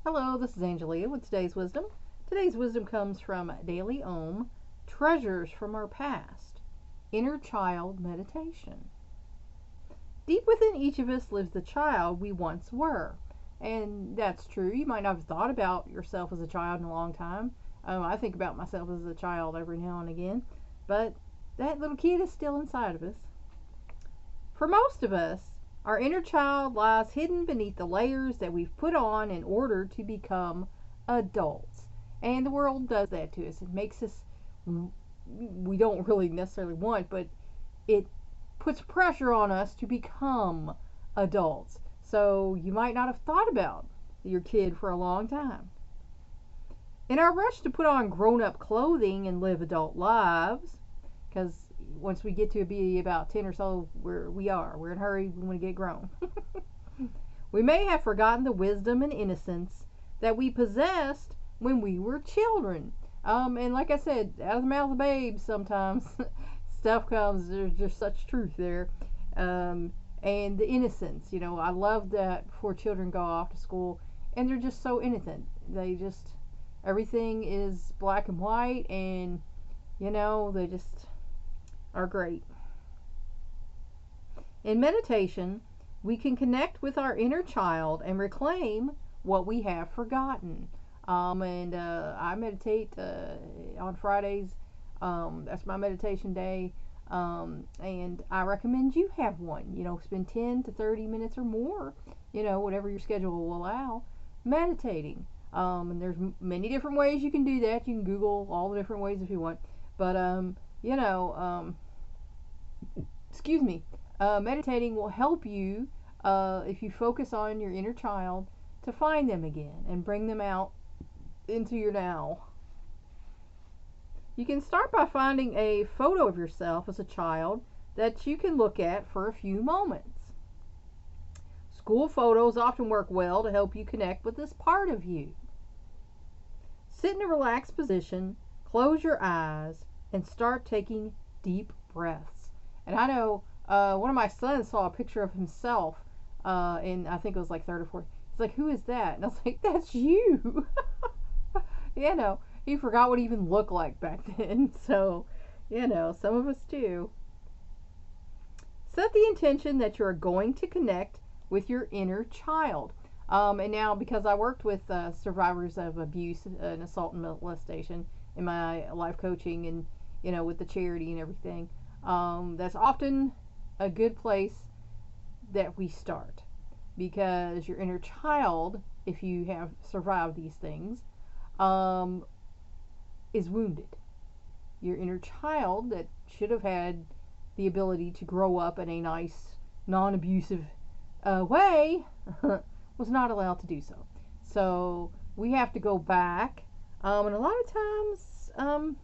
Hello, this is Angelia with today's wisdom. Today's wisdom comes from Daily Ohm, Treasures from Our Past, Inner Child Meditation. Deep within each of us lives the child we once were. And that's true. You might not have thought about yourself as a child in a long time. I think about myself as a child every now and again. But that little kid is still inside of us. For most of us, our inner child lies hidden beneath the layers that we've put on in order to become adults. And the world does that to us. It makes us, we don't really necessarily want, but it puts pressure on us to become adults. So you might not have thought about your kid for a long time. In our rush to put on grown-up clothing and live adult lives, because once we get to be about 10 or so, we're in a hurry, we want to get grown. We may have forgotten the wisdom and innocence that we possessed when we were children. And like I said, out of the mouth of babes sometimes stuff comes, there's just such truth there. And the innocence, I love that before children go off to school and they're just so innocent. They just, everything is black and white, and they just are great. In meditation, we can connect with our inner child and reclaim what we have forgotten. I meditate on Fridays. That's my meditation day. And I recommend you have one. Spend 10 to 30 minutes or more, whatever your schedule will allow, meditating. And there's many different ways you can do that. You can Google all the different ways if you want. But, meditating will help you, if you focus on your inner child, to find them again and bring them out into your now. You can start by finding a photo of yourself as a child that you can look at for a few moments. School photos often work well to help you connect with this part of you. Sit in a relaxed position, close your eyes, and start taking deep breaths. And I know one of my sons saw a picture of himself in, I think it was like third or fourth. He's like, "Who is that?" And I was like, "That's you." He forgot what he even looked like back then. So, some of us do. Set the intention that you're going to connect with your inner child. And now, because I worked with survivors of abuse and assault and molestation in my life coaching and, with the charity and everything, that's often a good place that we start. Because your inner child, if you have survived these things, is wounded. Your inner child that should have had the ability to grow up in a nice, non-abusive way was not allowed to do so. So we have to go back, and a lot of times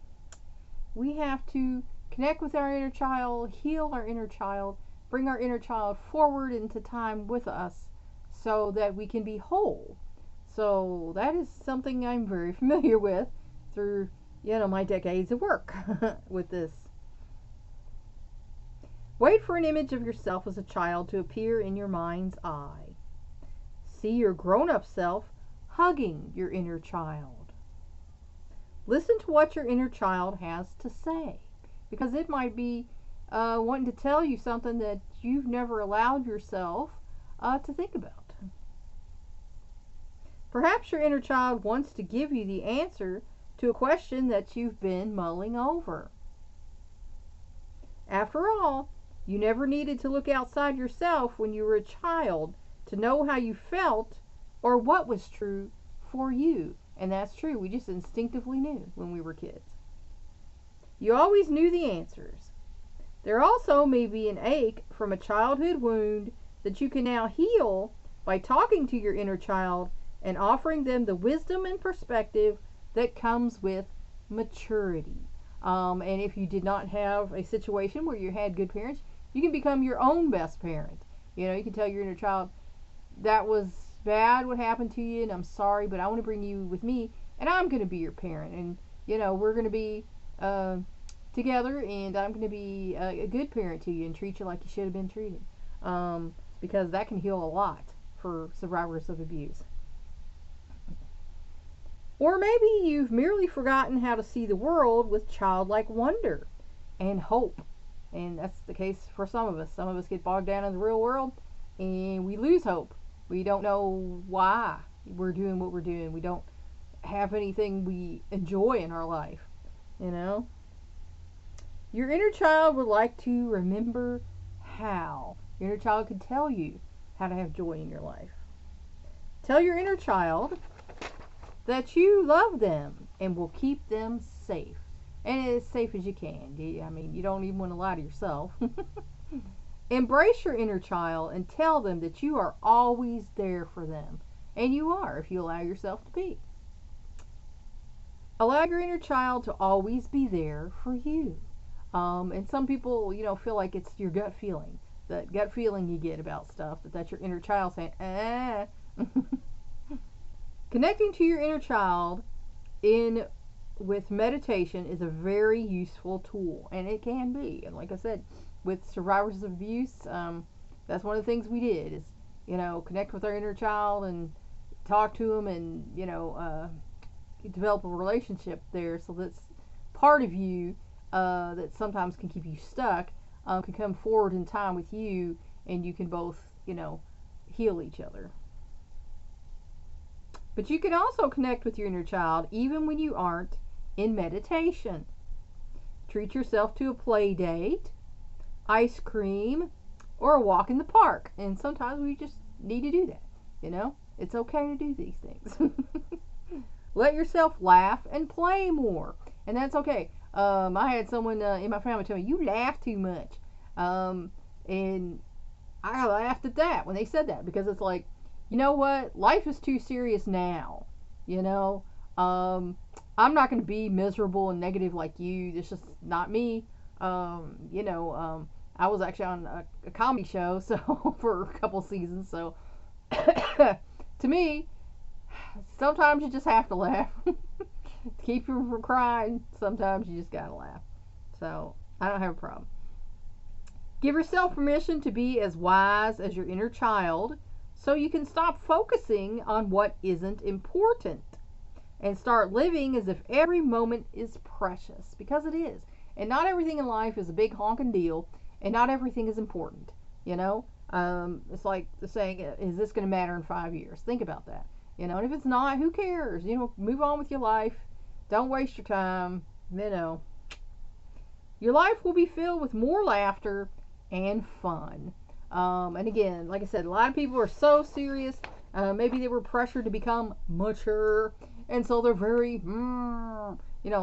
we have to connect with our inner child, heal our inner child, bring our inner child forward into time with us so that we can be whole. So that is something I'm very familiar with through, my decades of work with this. Wait for an image of yourself as a child to appear in your mind's eye. See your grown-up self hugging your inner child. Listen to what your inner child has to say, because it might be wanting to tell you something that you've never allowed yourself to think about. Perhaps your inner child wants to give you the answer to a question that you've been mulling over. After all, you never needed to look outside yourself when you were a child to know how you felt or what was true for you. And that's true. We just instinctively knew when we were kids. You always knew the answers. There also may be an ache from a childhood wound that you can now heal by talking to your inner child and offering them the wisdom and perspective that comes with maturity. And if you did not have a situation where you had good parents, you can become your own best parent. You can tell your inner child, that was bad what happened to you, and I'm sorry, but I want to bring you with me, and I'm going to be your parent. And, we're going to be together, and I'm going to be a good parent to you and treat you like you should have been treated. Because that can heal a lot for survivors of abuse. Or maybe you've merely forgotten how to see the world with childlike wonder and hope. And that's the case for some of us. Some of us get bogged down in the real world and we lose hope. We don't know why we're doing what we're doing. We don't have anything we enjoy in our life, you know? Your inner child would like to remember how. Your inner child could tell you how to have joy in your life. Tell your inner child that you love them and will keep them safe. And as safe as you can. I mean, you don't even want to lie to yourself. Embrace your inner child and tell them that you are always there for them. And you are if you allow yourself to be. Allow your inner child to always be there for you. And some people, feel like it's your gut feeling. That gut feeling you get about stuff. That's your inner child saying, ah. Connecting to your inner child with meditation is a very useful tool. And it can be. And like I said, with survivors of abuse, that's one of the things we did is, connect with our inner child and talk to them and, develop a relationship there so that's part of you that sometimes can keep you stuck can come forward in time with you and you can both, heal each other. But you can also connect with your inner child even when you aren't in meditation. Treat yourself to a play date, ice cream, or a walk in the park. And sometimes we just need to do that, It's okay to do these things. Let yourself laugh and play more. And that's okay. I had someone in my family tell me, you laugh too much. And I laughed at that when they said that because it's like, you know what? Life is too serious now. I'm not going to be miserable and negative like you. It's just not me. I was actually on a comedy show for a couple seasons. So to me, sometimes you just have to laugh. To keep you from crying, sometimes you just gotta laugh. So I don't have a problem. Give yourself permission to be as wise as your inner child so you can stop focusing on what isn't important and start living as if every moment is precious, because it is. And not everything in life is a big honking deal, and not everything is important. It's like the saying, is this going to matter in 5 years? Think about that. And if it's not, who cares? Move on with your life. Don't waste your time. Your life will be filled with more laughter and fun. And again, like I said, a lot of people are so serious. Maybe they were pressured to become mature, and so they're very,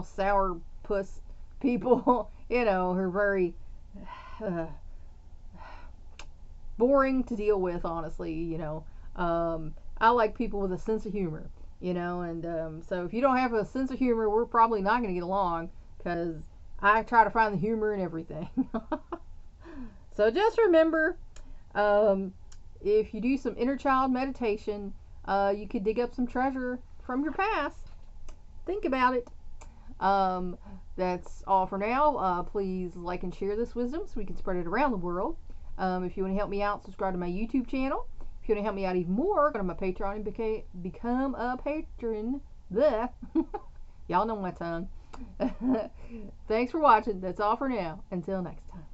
sour puss people. Who are very boring to deal with, honestly. I like people with a sense of humor, and so if you don't have a sense of humor, we're probably not going to get along, because I try to find the humor in everything. So just remember, if you do some inner child meditation, you could dig up some treasure from your past. Think about it. That's all for now. Please like and share this wisdom so we can spread it around the world. If you want to help me out, subscribe to my YouTube channel. If you want to help me out even more, go to my Patreon and become a patron. Bleh. Y'all know my tongue. Thanks for watching. That's all for now. Until next time.